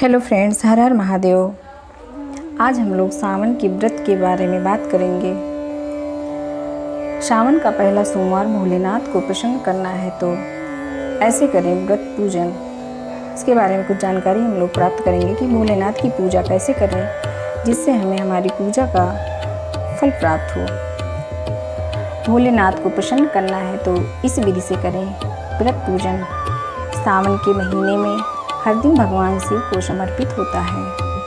Hello friends, हर हर महादेव। आज हम लोग सावन के व्रत के बारे में बात करेंगे। सावन का पहला सोमवार भोलेनाथ को प्रसन्न करना है तो ऐसे करें व्रत पूजन। इसके बारे में कुछ जानकारी हम लोग प्राप्त करेंगे कि भोलेनाथ की पूजा कैसे करें जिससे हमें हमारी पूजा का फल प्राप्त हो। भोलेनाथ को प्रसन्न करना है तो इस विधि से करें व्रत पूजन। सावन के महीने में हर दिन भगवान शिव को समर्पित होता है,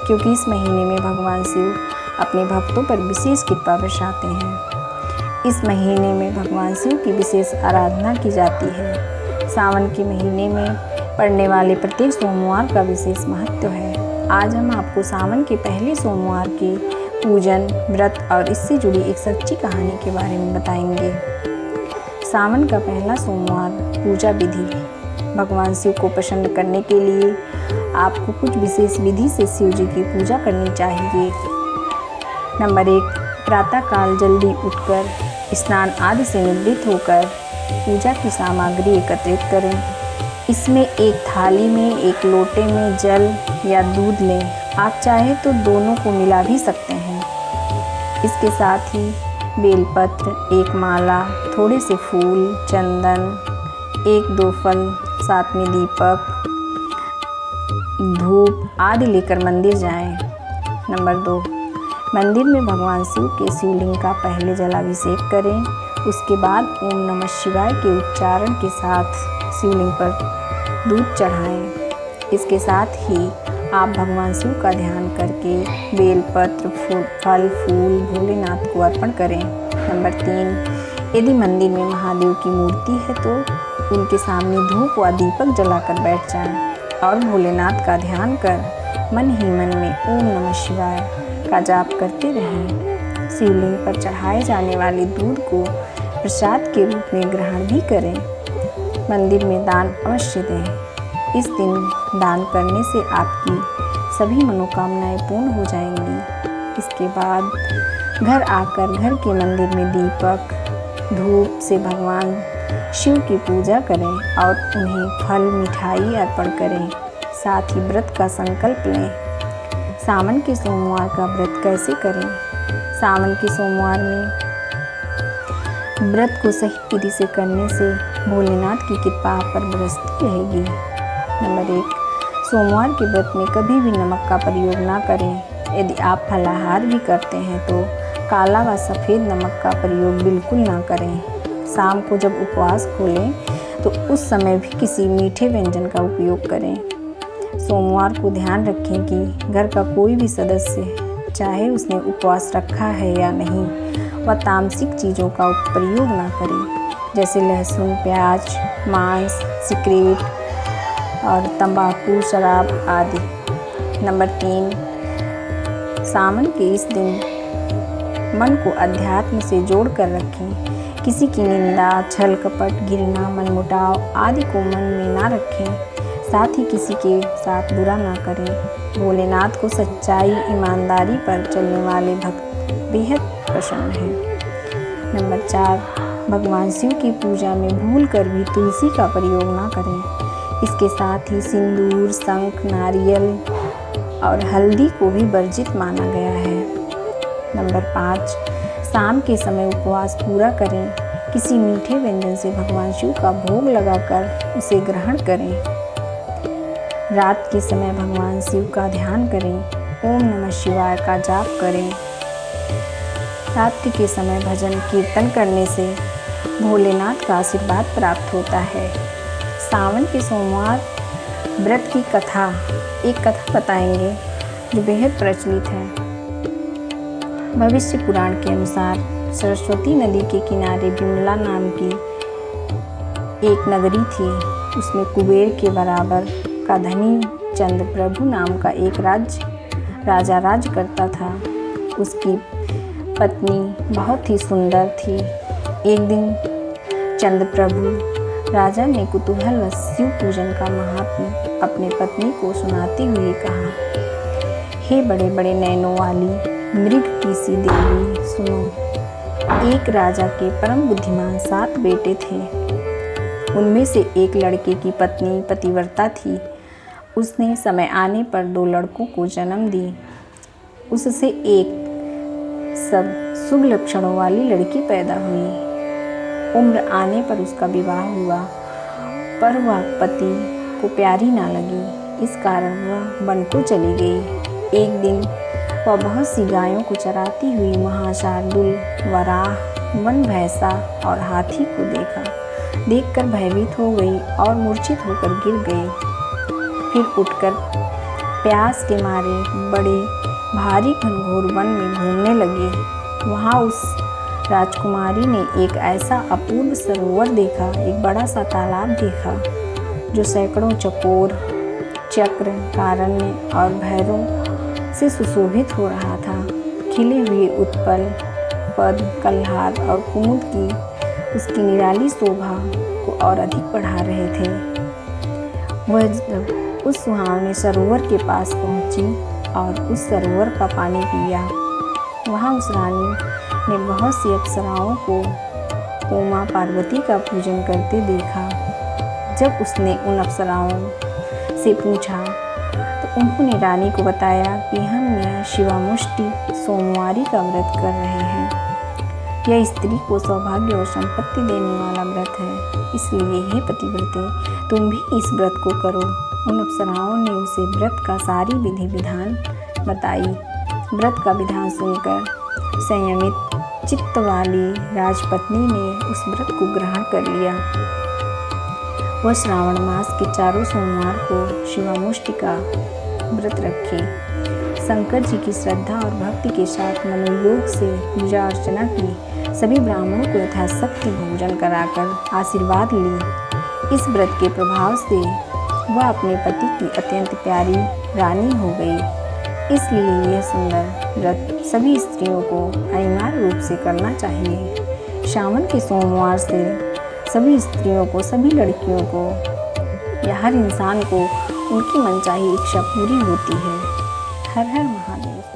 क्योंकि इस महीने में भगवान शिव अपने भक्तों पर विशेष कृपा बरसाते हैं। इस महीने में भगवान शिव की विशेष आराधना की जाती है। सावन के महीने में पड़ने वाले प्रत्येक सोमवार का विशेष महत्व है। आज हम आपको सावन के पहले सोमवार के पूजन, व्रत और इससे जुड़ी एक सच्ची कहानी के बारे में बताएंगे। सावन का पहला सोमवार पूजा विधि। भगवान शिव को प्रसन्न करने के लिए आपको कुछ विशेष विधि से शिव जी की पूजा करनी चाहिए। नंबर 1, प्रातःकाल जल्दी उठकर स्नान आदि से निवृत्त होकर पूजा की सामग्री एकत्रित करें। इसमें एक थाली में एक लोटे में जल या दूध लें। आप चाहे तो दोनों को मिला भी सकते हैं। इसके साथ ही बेलपत्र, एक माला, थोड़े से फूल, चंदन, 1-2 फल, साथ में दीपक, धूप आदि लेकर मंदिर जाएं। नंबर 2, मंदिर में भगवान शिव के शिवलिंग का पहले जलाभिषेक करें। उसके बाद ओम नमः शिवाय के उच्चारण के साथ शिवलिंग पर दूध चढ़ाएं। इसके साथ ही आप भगवान शिव का ध्यान करके बेलपत्र, फल, फूल भोलेनाथ को अर्पण करें। नंबर 3, यदि मंदिर में महादेव की मूर्ति है तो उनके सामने धूप व दीपक जलाकर बैठ जाएं और भोलेनाथ का ध्यान कर मन ही मन में ओम नमः शिवाय का जाप करते रहें। शिवलिंग पर चढ़ाए जाने वाले दूध को प्रसाद के रूप में ग्रहण भी करें। मंदिर में दान अवश्य दें। इस दिन दान करने से आपकी सभी मनोकामनाएं पूर्ण हो जाएंगी। इसके बाद घर आकर घर के मंदिर में दीपक, धूप से भगवान शिव की पूजा करें और उन्हें फल, मिठाई अर्पण करें। साथ ही व्रत का संकल्प लें। सावन के सोमवार का व्रत कैसे करें? सावन के सोमवार में व्रत को सही विधि से करने से भोलेनाथ की कृपा आप पर बरसती रहेगी। नंबर 1, सोमवार के व्रत में कभी भी नमक का प्रयोग ना करें। यदि आप फलाहार भी करते हैं तो काला व सफ़ेद नमक का प्रयोग बिल्कुल ना करें। शाम को जब उपवास खोलें तो उस समय भी किसी मीठे व्यंजन का उपयोग करें। सोमवार को ध्यान रखें कि घर का कोई भी सदस्य, चाहे उसने उपवास रखा है या नहीं, वह तामसिक चीज़ों का प्रयोग ना करे, जैसे लहसुन, प्याज, मांस, सिगरेट और तंबाकू, शराब आदि। नंबर 3, सावन के इस दिन मन को अध्यात्म से जोड़ कर रखें। किसी की निंदा, छल कपट, घृणा, मनमुटाव आदि को मन में ना रखें। साथ ही किसी के साथ बुरा ना करें। भोलेनाथ को सच्चाई, ईमानदारी पर चलने वाले भक्त बेहद प्रसन्न हैं। नंबर 4, भगवान शिव की पूजा में भूल कर भी तुलसी का प्रयोग ना करें। इसके साथ ही सिंदूर, शंख, नारियल और हल्दी को भी वर्जित माना गया है। नंबर 5, शाम के समय उपवास पूरा करें। किसी मीठे व्यंजन से भगवान शिव का भोग लगाकर उसे ग्रहण करें। रात के समय भगवान शिव का ध्यान करें। ओम नमः शिवाय का जाप करें। रात्रि के समय भजन कीर्तन करने से भोलेनाथ का आशीर्वाद प्राप्त होता है। सावन के सोमवार व्रत की कथा, एक कथा बताएंगे जो बेहद प्रचलित है। भविष्य पुराण के अनुसार सरस्वती नदी के किनारे विमला नाम की एक नगरी थी। उसमें कुबेर के बराबर का धनी चंद्रप्रभु नाम का एक राजा राज करता था। उसकी पत्नी बहुत ही सुंदर थी। एक दिन चंद्रप्रभु राजा ने कुतूहलवश शिव पूजन का महात्म्य अपनी पत्नी को सुनाते हुए कहा, हे बड़े बड़े नैनों वाली मृग की सी देवी, सुनो। एक राजा के परम बुद्धिमान 7 बेटे थे। उनमें से एक लड़के की पत्नी पतिव्रता थी उसने समय आने पर 2 लड़कों को जन्म दी। उससे एक सब शुभ लक्षणों वाली लड़की पैदा हुई। उम्र आने पर उसका विवाह हुआ, पर वह पति को प्यारी ना लगी। इस कारण वह वन को चली गई। एक दिन वह बहुत सी गायों को चराती हुई वहाँ शार्दुल, वराह, वन भैंसा और हाथी को देखकर भयभीत हो गई और मूर्छित होकर गिर गई। फिर उठकर प्यास के मारे बड़े भारी घनघोर वन में घूमने लगी। वहाँ उस राजकुमारी ने एक ऐसा अपूर्व सरोवर देखा, एक बड़ा सा तालाब देखा जो सैकड़ों चकोर, चक्र, कारण्य और भैरों से सुशोभित हो रहा था। खिले हुए उत्पल, पद्म, कल्हार और कुमुद की उसकी निराली शोभा को और अधिक बढ़ा रहे थे। वह जब उस सुहावने सरोवर के पास पहुंची और उस सरोवर का पानी पिया, वहाँ उस रानी ने बहुत सी अप्सराओं को उमा पार्वती का पूजन करते देखा। जब उसने उन अप्सराओं से पूछा तो उन्होंने रानी को बताया कि हम यह शिवामुष्टि सोमवारी का व्रत कर रहे हैं। यह स्त्री को सौभाग्य और संपत्ति देने वाला व्रत है, इसलिए हे पतिव्रते, तुम भी इस व्रत को करो। उन अप्सराओं ने उसे व्रत का सारी विधि विधान बताई। व्रत का विधान सुनकर संयमित चित्त वाली राजपत्नी ने उस व्रत को ग्रहण कर लिया। वह श्रावण मास के चारों सोमवार को शिवामुष्टि का व्रत रखे। शंकर जी की श्रद्धा और भक्ति के साथ मनोयोग से पूजा अर्चना की। सभी ब्राह्मणों को यथाशक्ति भोजन कराकर आशीर्वाद ली। इस व्रत के प्रभाव से वह अपने पति की अत्यंत प्यारी रानी हो गई। इसलिए यह सुंदर व्रत सभी स्त्रियों को अनिवार्य रूप से करना चाहिए। सावन के सोमवार से सभी स्त्रियों को, सभी लड़कियों को या हर इंसान को उनकी मनचाही इच्छा पूरी होती है। हर हर महादेव।